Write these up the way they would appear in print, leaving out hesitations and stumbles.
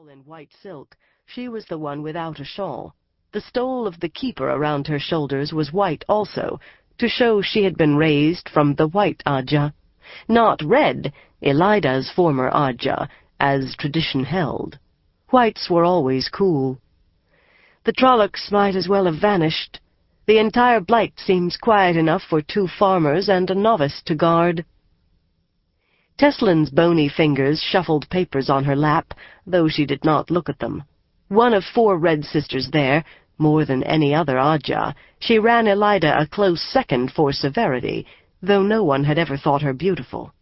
All in white silk, she was the one without a shawl. The stole of the keeper around her shoulders was white also, to show she had been raised from the white Ajah, not red, Elida's former Ajah, as tradition held. Whites were always cool. The Trollocs might as well have vanished. The entire blight seems quiet enough for 2 farmers and a novice to guard. Teslin's bony fingers shuffled papers on her lap, though she did not look at them. One of 4 red sisters there, more than any other Ajah, she ran Elida a close second for severity, though no one had ever thought her beautiful.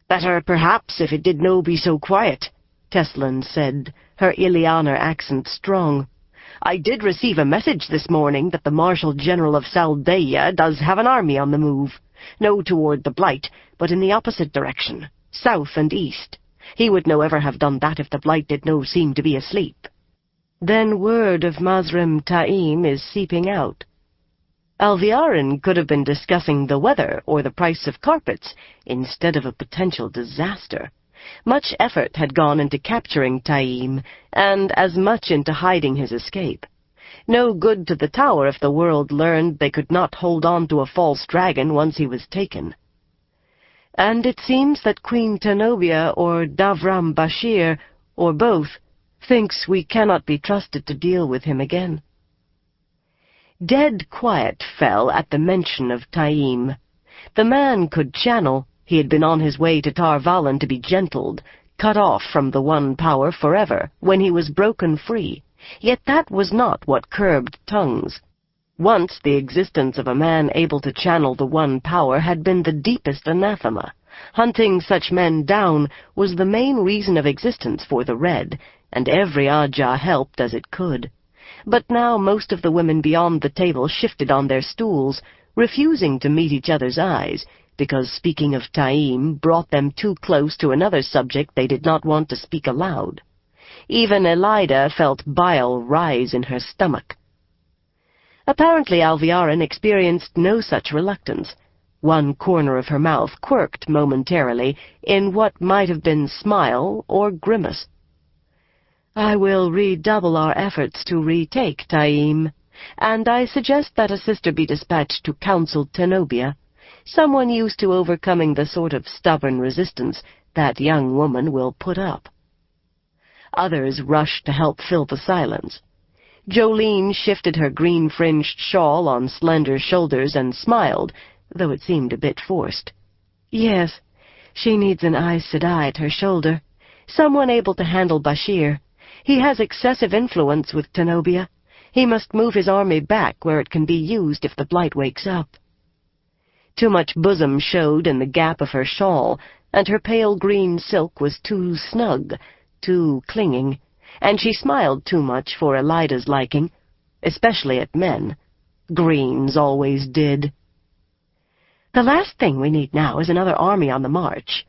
"Better, perhaps, if it did no be so quiet," Teslin said, her Ilianer accent strong. "I did receive a message this morning that the Marshal General of Saldeia does have an army on the move. No toward the Blight, but in the opposite direction, south and east. He would no ever have done that if the Blight did no seem to be asleep." Then word of Mazrim Taim is seeping out. Alviarin could have been discussing the weather or the price of carpets instead of a potential disaster. Much effort had gone into capturing Taim, and as much into hiding his escape. No good to the tower if the world learned they could not hold on to a false dragon once he was taken. And it seems that Queen Tenobia or Davram Bashir, or both, thinks we cannot be trusted to deal with him again. Dead quiet fell at the mention of Taim. The man could channel. He had been on his way to Tar Valon to be gentled, cut off from the one power forever, when he was broken free. Yet that was not what curbed tongues. Once the existence of a man able to channel the one power had been the deepest anathema. Hunting such men down was the main reason of existence for the Red, and every Ajah helped as it could. But now most of the women beyond the table shifted on their stools, refusing to meet each other's eyes, because speaking of Taim brought them too close to another subject they did not want to speak aloud. Even Elida felt bile rise in her stomach. Apparently Alviarin experienced no such reluctance. One corner of her mouth quirked momentarily in what might have been smile or grimace. "I will redouble our efforts to retake Taim, and I suggest that a sister be dispatched to counsel Tenobia, someone used to overcoming the sort of stubborn resistance that young woman will put up." Others rushed to help fill the silence. Jolene shifted her green-fringed shawl on slender shoulders and smiled, though it seemed a bit forced. "Yes, she needs an Aes Sedai at her shoulder, someone able to handle Bashir. He has excessive influence with Tenobia. He must move his army back where it can be used if the Blight wakes up." Too much bosom showed in the gap of her shawl, and her pale green silk was too snug, too clinging, and she smiled too much for Elida's liking, especially at men. Greens always did. "The last thing we need now is another army on the march,"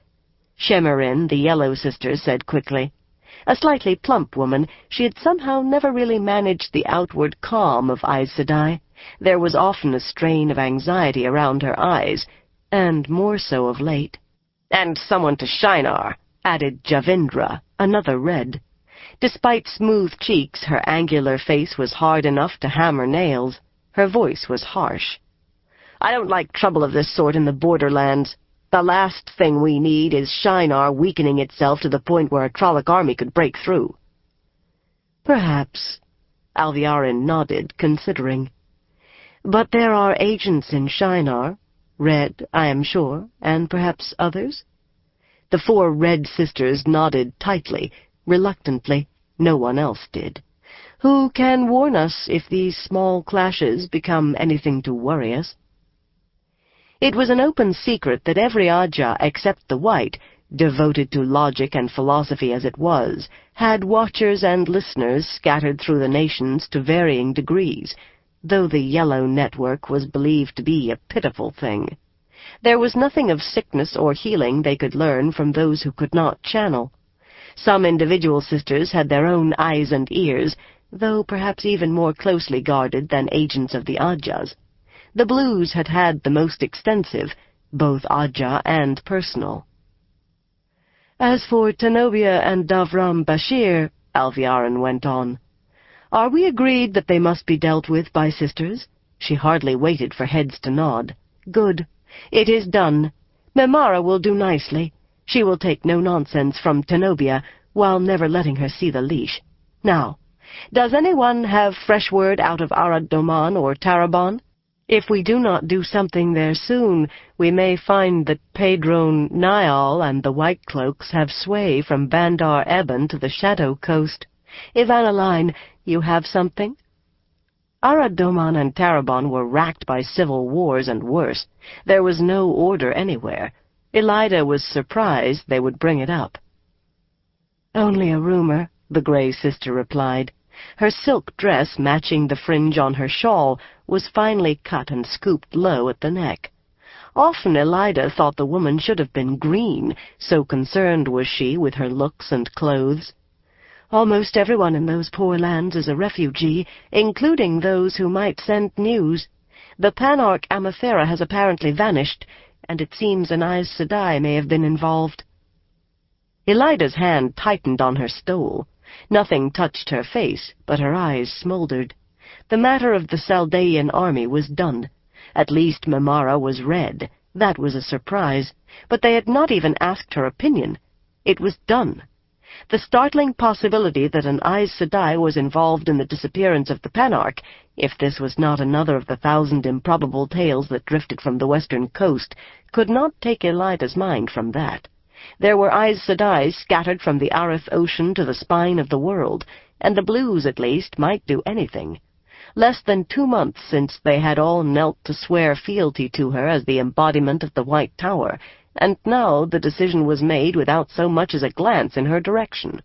Shemarin, the Yellow Sister, said quickly. A slightly plump woman, she had somehow never really managed the outward calm of Aes Sedai. There was often a strain of anxiety around her eyes, and more so of late. "And someone to Shinar," added Javindra, another Red. Despite smooth cheeks, her angular face was hard enough to hammer nails. Her voice was harsh. "I don't like trouble of this sort in the borderlands. The last thing we need is Shinar weakening itself to the point where a Trolloc army could break through." "Perhaps," Alviarin nodded, considering. "But there are agents in Shinar, Red, I am sure, and perhaps others?" The 4 Red sisters nodded tightly, reluctantly. No one else did. "Who can warn us if these small clashes become anything to worry us?" It was an open secret that every Ajah except the White, devoted to logic and philosophy as it was, had watchers and listeners scattered through the nations to varying degrees, though the Yellow Network was believed to be a pitiful thing. There was nothing of sickness or healing they could learn from those who could not channel. Some individual sisters had their own eyes and ears, though perhaps even more closely guarded than agents of the Ajahs. The Blues had had the most extensive, both Ajah and personal. "As for Tenobia and Davram Bashir," Alviarin went on, "are we agreed that they must be dealt with by sisters?" She hardly waited for heads to nod. "Good. It is done. Memara will do nicely. She will take no nonsense from Tenobia, while never letting her see the leash. Now, does anyone have fresh word out of Arad Doman or Tarabon? If we do not do something there soon, we may find that Padron Nial and the White Cloaks have sway from Bandar Eben to the Shadow Coast. Ivanaline, you have something?" Arad Doman and Tarabon were racked by civil wars and worse. There was no order anywhere. Elida was surprised they would bring it up. "Only a rumor," the Grey Sister replied. Her silk dress, matching the fringe on her shawl, was finely cut and scooped low at the neck. Often Elida thought the woman should have been green, so concerned was she with her looks and clothes. "Almost everyone in those poor lands is a refugee, including those who might send news. The Panarch Amathera has apparently vanished, and it seems an Aes Sedai may have been involved." Elida's hand tightened on her stole. Nothing touched her face, but her eyes smoldered. The matter of the Saldaean army was done. At least Memara was red. That was a surprise, but they had not even asked her opinion. It was done. The startling possibility that an Aes Sedai was involved in the disappearance of the Panarch, if this was not another of the 1,000 improbable tales that drifted from the western coast, could not take Elida's mind from that. There were Aes Sedai scattered from the Arith Ocean to the spine of the world, and the Blues, at least, might do anything. Less than 2 months since they had all knelt to swear fealty to her as the embodiment of the White Tower, and now the decision was made without so much as a glance in her direction.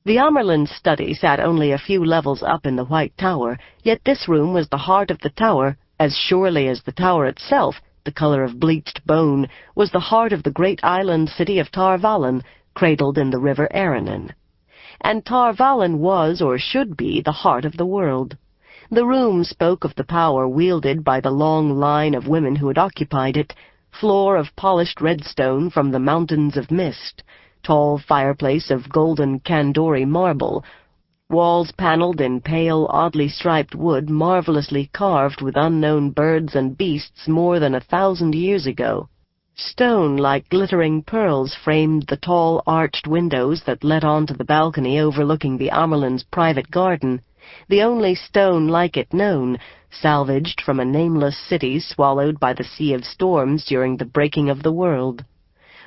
The Amerlin's study sat only a few levels up in the White Tower, yet this room was the heart of the tower, as surely as the tower itself, the color of bleached bone, was the heart of the great island city of Tar Valon, cradled in the river Aranon. And Tar Valon was, or should be, the heart of the world. The room spoke of the power wielded by the long line of women who had occupied it, floor of polished redstone from the mountains of mist, tall fireplace of golden Kandori marble, walls paneled in pale, oddly striped wood marvelously carved with unknown birds and beasts more than 1,000 years ago. Stone like glittering pearls framed the tall arched windows that led onto the balcony overlooking the Amerlin's private garden, the only stone like it known, salvaged from a nameless city swallowed by the sea of storms during the breaking of the world.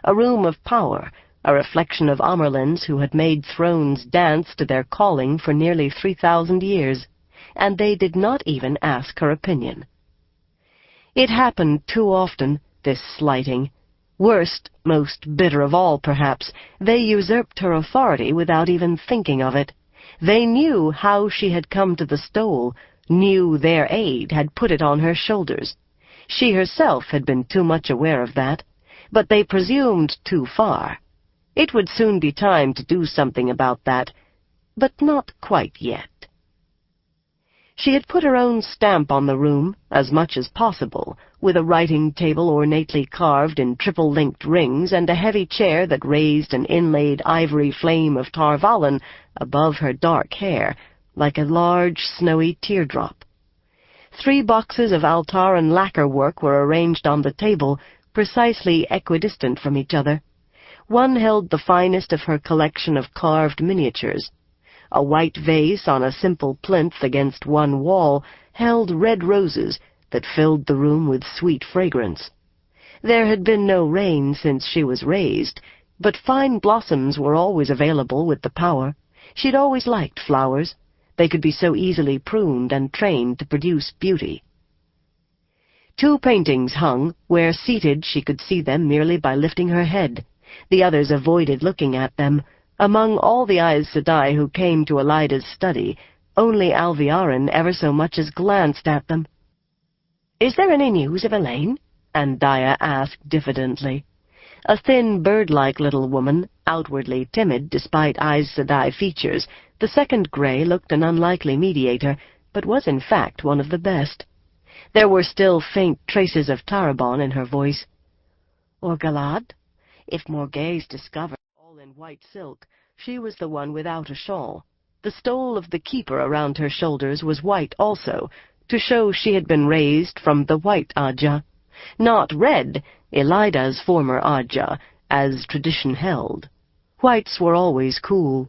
A room of power, a reflection of Amerlins who had made thrones dance to their calling for nearly 3,000 years, and they did not even ask her opinion. It happened too often, this slighting. Worst, most bitter of all, perhaps, they usurped her authority without even thinking of it. They knew how she had come to the stole, knew their aid had put it on her shoulders. She herself had been too much aware of that, but they presumed too far. It would soon be time to do something about that, but not quite yet. She had put her own stamp on the room, as much as possible, with a writing table ornately carved in triple-linked rings and a heavy chair that raised an inlaid ivory flame of Tar Valon above her dark hair, like a large snowy teardrop. 3 boxes of Altaran lacquer work were arranged on the table, precisely equidistant from each other. One held the finest of her collection of carved miniatures. A white vase on a simple plinth against one wall held red roses that filled the room with sweet fragrance. There had been no rain since she was raised, but fine blossoms were always available with the power. She'd always liked flowers. They could be so easily pruned and trained to produce beauty. 2 paintings hung, where seated she could see them merely by lifting her head. The others avoided looking at them. Among all the Aes Sedai who came to Elida's study, only Alviarin ever so much as glanced at them. "Is there any news of Elaine?" Andaya asked diffidently. A thin, bird-like little woman, outwardly timid despite Aes Sedai features, the second Grey looked an unlikely mediator, but was in fact one of the best. There were still faint traces of Tarabon in her voice. "Or Galad? If Morgase discovered all in white silk, she was the one without a shawl. The stole of the keeper around her shoulders was white also, to show she had been raised from the white Ajah, not red, Elida's former Ajah, as tradition held. Whites were always cool.